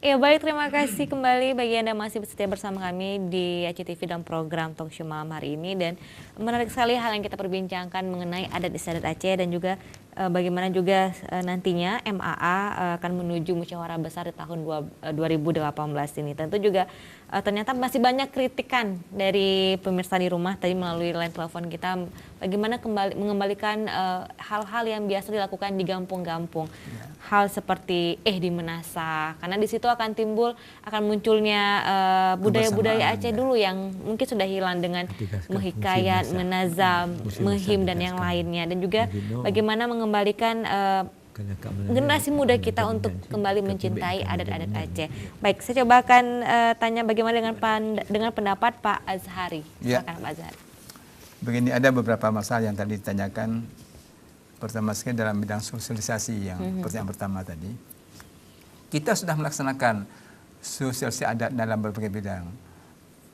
Ya baik, terima kasih kembali bagi Anda masih setia bersama kami di ACTV dalam program Talk Show malam hari ini. Dan menarik sekali hal yang kita perbincangkan mengenai adat istiadat Aceh dan juga bagaimana juga nantinya MAA akan menuju musyawarah besar di tahun 2018 ini. Tentu juga ternyata masih banyak kritikan dari pemirsa di rumah tadi melalui line telepon kita, bagaimana mengembalikan hal-hal yang biasa dilakukan di kampung-kampung. Hal seperti di Menasah, karena di situ akan munculnya budaya-budaya Aceh dulu yang mungkin sudah hilang dengan menghikayat, menazam, mehim dan yang lainnya, dan juga bagaimana mengembalikan generasi muda kita untuk kembali mencintai adat-adat Aceh. Baik, saya coba akan tanya bagaimana dengan pendapat Pak Azhari. Silakan Pak Azhari. Begini, ada beberapa masalah yang tadi ditanyakan. Pertama sekali dalam bidang sosialisasi yang pertanyaan pertama tadi, kita sudah melaksanakan sosialisasi adat dalam berbagai bidang,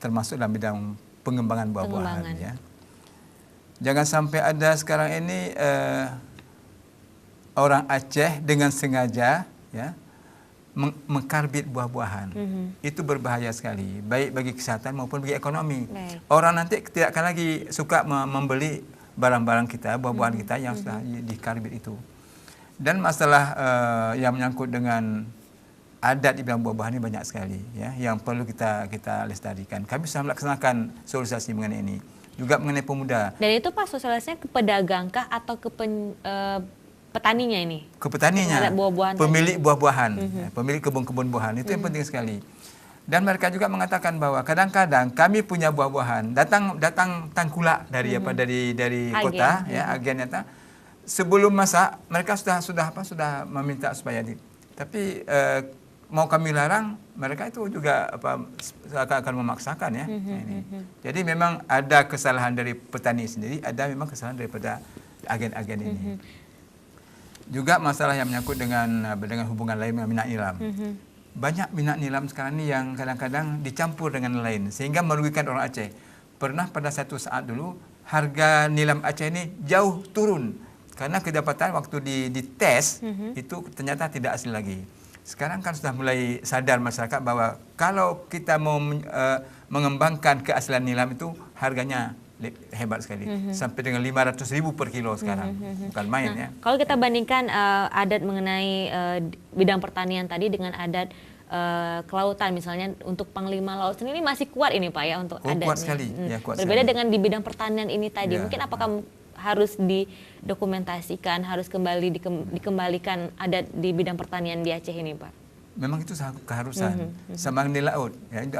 termasuk dalam bidang pengembangan buah-buahan. Ya. Jangan sampai ada sekarang ini orang Aceh dengan sengaja ya mengkarbit buah-buahan. Itu berbahaya sekali, baik bagi kesehatan maupun bagi ekonomi. Orang nanti tidak akan lagi suka membeli barang-barang kita, buah-buahan kita yang sudah dikarbit itu. Dan masalah yang menyangkut dengan adat di bidang buah-buahan ini banyak sekali ya, yang perlu kita lestarikan. Kami sudah melaksanakan sosialisasi mengenai ini, juga mengenai pemuda. Dan itu Pak sosialisasinya ke pedagang kah atau ke petaninya ini? Ke petaninya, pemilik buah-buahan, pemilik kebun-kebun buahan, itu yang penting sekali. Dan mereka juga mengatakan bahwa kadang-kadang kami punya buah-buahan datang tangkulak dari dari kota ya, agen nyata. Sebelum masak mereka sudah meminta supaya tapi mau kami larang, mereka itu juga akan memaksakan ya. Jadi memang ada kesalahan dari petani sendiri, ada memang kesalahan daripada agen-agen ini. Juga masalah yang menyangkut dengan hubungan lain dengan minyak nilam. Banyak minyak nilam sekarang ini yang kadang-kadang dicampur dengan lain sehingga merugikan orang Aceh. Pernah pada satu saat dulu harga nilam Aceh ini jauh turun karena kedapatan waktu dites itu ternyata tidak asli lagi. Sekarang kan sudah mulai sadar masyarakat bahwa kalau kita mau mengembangkan keaslian nilam itu harganya hebat sekali, sampai dengan 500.000 per kilo sekarang, bukan main ya. Kalau kita bandingkan adat mengenai bidang pertanian tadi dengan adat kelautan, misalnya untuk Panglima Laut sendiri masih kuat ini Pak ya untuk adatnya. Kuat sekali. Ya, kuat berbeda sekali. dengan di bidang pertanian ini tadi, mungkin apakah harus didokumentasikan, harus dikembalikan adat di bidang pertanian di Aceh ini Pak? Memang itu keharusan. Sama di laut, ya itu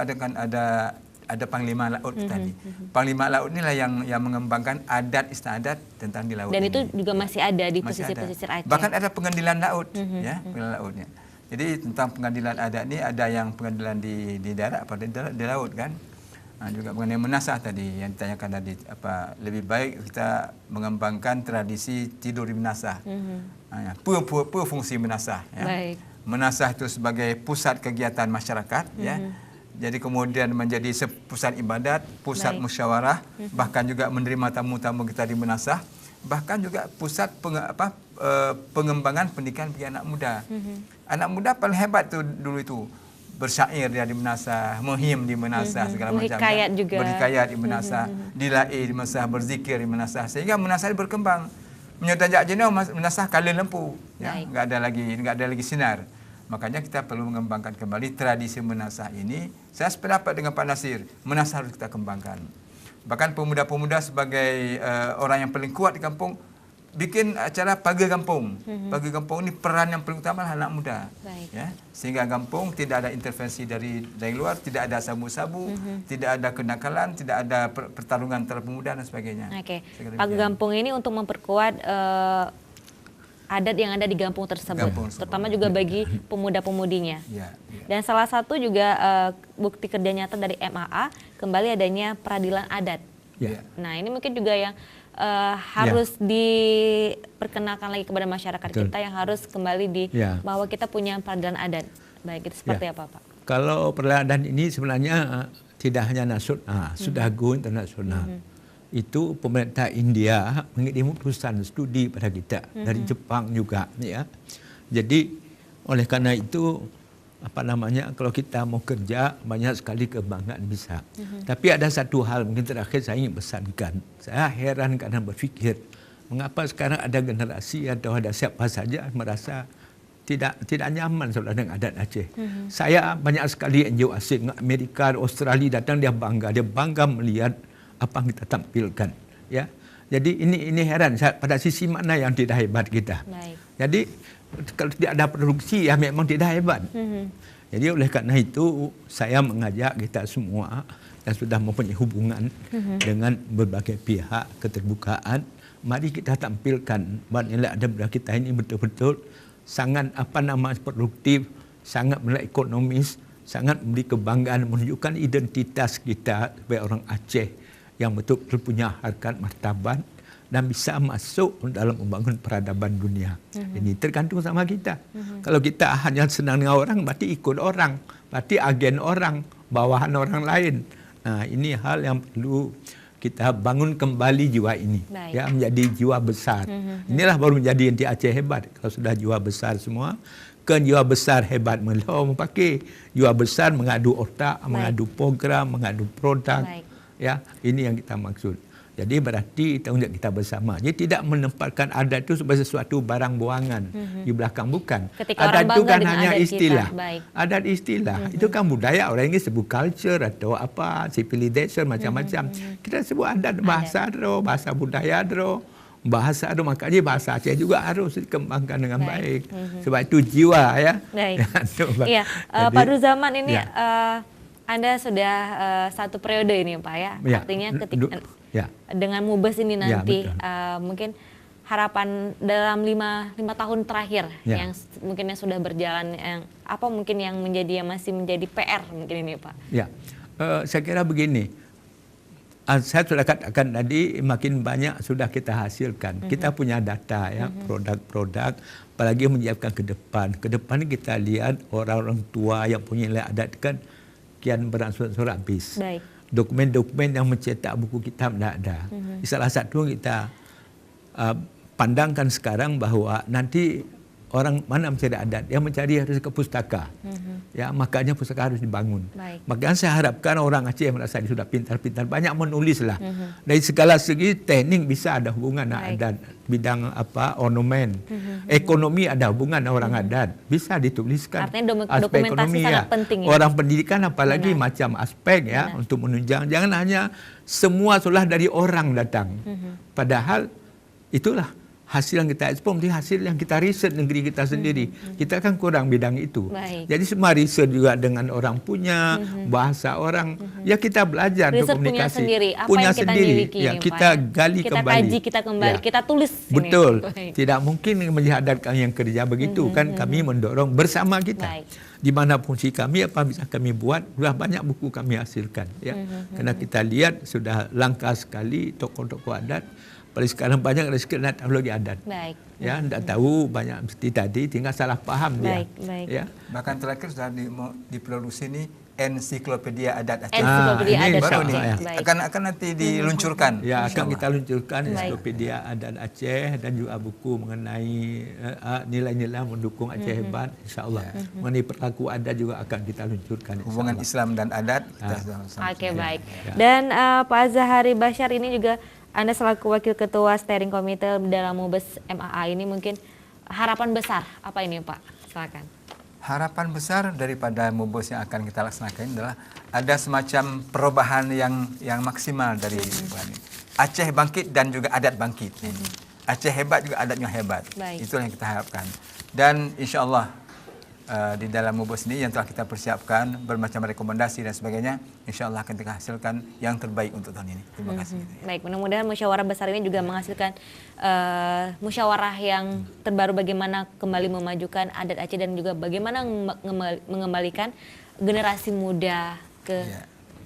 ada Panglima Laut tadi. Panglima Laut inilah yang mengembangkan adat istiadat tentang di laut. Dan ini. itu juga masih ada di pesisir-pesisir Aceh. Bahkan ada pengadilan laut, ya, pengadilan lautnya. Jadi tentang pengadilan adat ini ada yang pengadilan di darat, di laut kan. Juga mengenai Menasah tadi yang ditanyakan tadi, lebih baik kita mengembangkan tradisi tidur di Menasah. Apa fungsi Menasah? Ya. Baik. Menasah itu sebagai pusat kegiatan masyarakat, ya. Jadi kemudian menjadi pusat ibadat, pusat musyawarah, bahkan juga menerima tamu-tamu kita di Menasah, bahkan juga pusat pengembangan pendidikan bagi anak muda. Anak muda paling hebat tuh dulu itu, bersyair dia di Menasah, mehim di Menasah, segala macam. Berhikayat juga. Berhikayat di Menasah, dilai di Menasah, berzikir di Menasah, sehingga Menasah berkembang. Menyetajak jenuh Menasah kala lempu, ya, nggak ada lagi sinar. Makanya kita perlu mengembangkan kembali tradisi Menasah ini. Saya sependapat dengan Pak Nasir, Menasah harus kita kembangkan. Bahkan pemuda-pemuda sebagai orang yang paling kuat di kampung, bikin acara Pagi Kampung. Pagi Kampung ini peran yang paling utama adalah anak muda. Ya, sehingga kampung tidak ada intervensi dari luar, tidak ada sabu-sabu, tidak ada kenakalan, tidak ada pertarungan antara pemuda dan sebagainya. Pagi Kampung ini untuk memperkuat adat yang ada di kampung tersebut, terutama juga bagi pemuda-pemudinya. Dan salah satu juga bukti kerja nyata dari MAA kembali adanya peradilan adat. Nah ini mungkin juga yang harus diperkenalkan lagi kepada masyarakat kita, yang harus kembali bahwa kita punya peradilan adat. Baik, itu seperti apa Pak? Kalau peradilan adat ini sebenarnya tidak hanya nasional, sudah go internasional. Itu pemerintah India mengirim utusan studi pada kita dari Jepang juga, ya. Jadi oleh karena itu kalau kita mau kerja banyak sekali kebanggaan bisa. Tapi ada satu hal mungkin terakhir saya ingin pesankan. Saya heran kadang berfikir mengapa sekarang ada generasi atau ada siapa saja merasa tidak nyaman saudara dengan adat Aceh. Saya banyak sekali NGO asing Amerika, Australia datang dia bangga melihat apa yang kita tampilkan, ya. Jadi ini heran pada sisi mana yang tidak hebat kita. Baik. Jadi kalau tidak ada produksi ya memang tidak hebat. Jadi oleh karena itu saya mengajak kita semua yang sudah mempunyai hubungan dengan berbagai pihak, keterbukaan, mari kita tampilkan bahawa nilai adat budaya kita ini betul-betul sangat produktif, sangat nilai ekonomis, sangat memberi kebanggaan, menunjukkan identitas kita sebagai orang Aceh yang betul-betul punya harkat martabat dan bisa masuk dalam membangun peradaban dunia. Ini tergantung sama kita. Kalau kita hanya senang dengan orang, berarti ikut orang, berarti agen orang, bawahan orang lain. Nah, ini hal yang perlu kita bangun kembali jiwa ini, ya, menjadi jiwa besar. Inilah baru menjadi inti Aceh hebat. Kalau sudah jiwa besar semua, kan jiwa besar hebat mau pakai jiwa besar mengadu otak, mengadu program, mengadu produk. Ya, ini yang kita maksud. Jadi berarti tanggung jawab kita bersama. Jadi tidak menempatkan adat itu sebagai sesuatu barang buangan di belakang, bukan. Ketika adat itu kan hanya adat istilah. Adat istilah. Itu kan budaya, orang ini sebut culture atau apa, civilization macam-macam. Kita sebut adat, bahasa bahasa budaya bahasa makanya bahasa Aceh juga harus dikembangkan dengan baik. Sebab itu jiwa, ya. Baik. Iya, Pak Ruzaman ini Anda sudah satu periode ini Pak, ya. Artinya ketika dengan Mubes ini nanti mungkin harapan dalam 5 tahun terakhir yang mungkin yang sudah berjalan, yang apa mungkin yang masih menjadi PR mungkin ini Pak? Ya, saya kira begini. Saya sudah katakan tadi makin banyak sudah kita hasilkan. Kita punya data, ya, produk-produk, apalagi menyiapkan ke depan. Ke depan kita lihat orang-orang tua yang punya nilai adat kan kian beransur-ansur habis. Baik. Dokumen-dokumen yang mencetak buku kitab tidak ada. Salah satu kita pandangkan sekarang bahwa nanti orang mana mencari adat, dia mencari harus ke pustaka. Ya, makanya pustaka harus dibangun. Makanya saya harapkan orang Aceh yang merasa sudah pintar-pintar banyak menulislah. Dari segala segi teknik bisa ada hubungan adat, bidang ornamen, ekonomi ada hubungan orang adat, bisa dituliskan. Artinya aspek dokumentasi ekonomi, sangat penting. Orang pendidikan apalagi macam aspek, ya, untuk menunjang. Jangan hanya semua solah dari orang datang. Padahal itulah hasil yang kita ekspor, hasil yang kita riset negeri kita sendiri. Kita kan kurang bidang itu. Jadi semua riset juga dengan orang punya, bahasa orang. Ya kita belajar riset komunikasi. Punya sendiri. Apa punya yang kita sendiri. miliki, Ya, kita gali kita kembali. Kaji, kita kembali, kita tulis. Betul. Tidak mungkin menjahadatkan yang kerja begitu. Kan kami mendorong bersama kita. Di mana fungsi kami, apa bisa kami buat, sudah banyak buku kami hasilkan. Ya. Karena kita lihat sudah langka sekali tokoh-tokoh adat. Paling sekarang banyak sekedar teknologi adat. Ya, tidak tahu banyak seperti tadi, tinggal salah paham dia. Ya. Bahkan terakhir sudah diproduksi ini ensiklopedia adat Aceh. Ensiklopedia adat baru Aceh. Akan nanti diluncurkan. Ya, akan kita luncurkan ensiklopedia adat Aceh dan juga buku mengenai nilai-nilai mendukung Aceh hebat, insya-Allah. Mengenai perilaku adat juga akan kita luncurkan. Hubungan Islam dan adat. Oke, baik. Dan Pak Azhari Bashar ini juga Anda selaku Wakil Ketua Steering Committee dalam Mubes MAA ini mungkin harapan besar apa ini Pak? Silakan. Harapan besar daripada Mubes yang akan kita laksanakan adalah ada semacam perubahan yang maksimal dari Aceh bangkit dan juga adat bangkit. Aceh hebat juga adatnya hebat. Itulah yang kita harapkan. Dan insya Allah di dalam Mubes ini yang telah kita persiapkan bermacam rekomendasi dan sebagainya, insya Allah akan kita hasilkan yang terbaik untuk tahun ini. Terima kasih. Baik, mudah-mudahan musyawarah besar ini juga menghasilkan musyawarah yang terbaru bagaimana kembali memajukan adat Aceh dan juga bagaimana mengembalikan generasi muda ke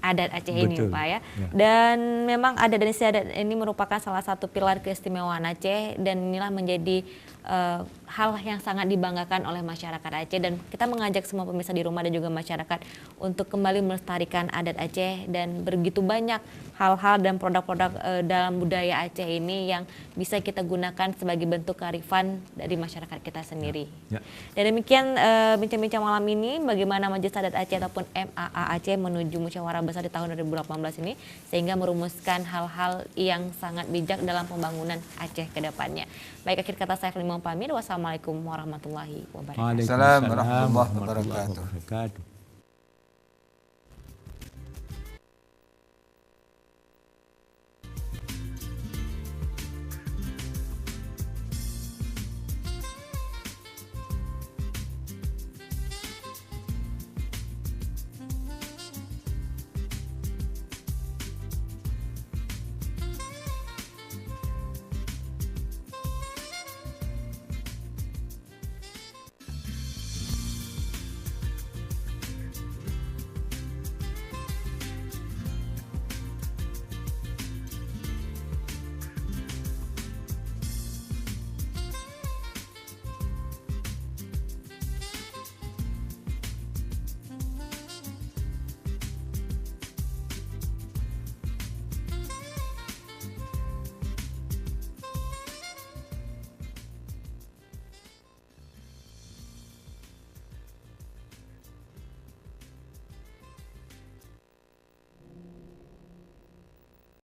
adat Aceh ini, Pak, ya. Dan memang adat dan istiadat ini merupakan salah satu pilar keistimewaan Aceh dan inilah menjadi hal yang sangat dibanggakan oleh masyarakat Aceh, dan kita mengajak semua pemirsa di rumah dan juga masyarakat untuk kembali melestarikan adat Aceh, dan begitu banyak hal-hal dan produk-produk dalam budaya Aceh ini yang bisa kita gunakan sebagai bentuk kearifan dari masyarakat kita sendiri. Dan demikian bincang-bincang malam ini bagaimana Majelis Adat Aceh ataupun MAA Aceh menuju musyawarah besar di tahun 2018 ini sehingga merumuskan hal-hal yang sangat bijak dalam pembangunan Aceh ke depannya. Baik, akhir kata saya Feli mohon pamit. Wassalamualaikum warahmatullahi wabarakatuh. Waalaikumsalam warahmatullahi wabarakatuh.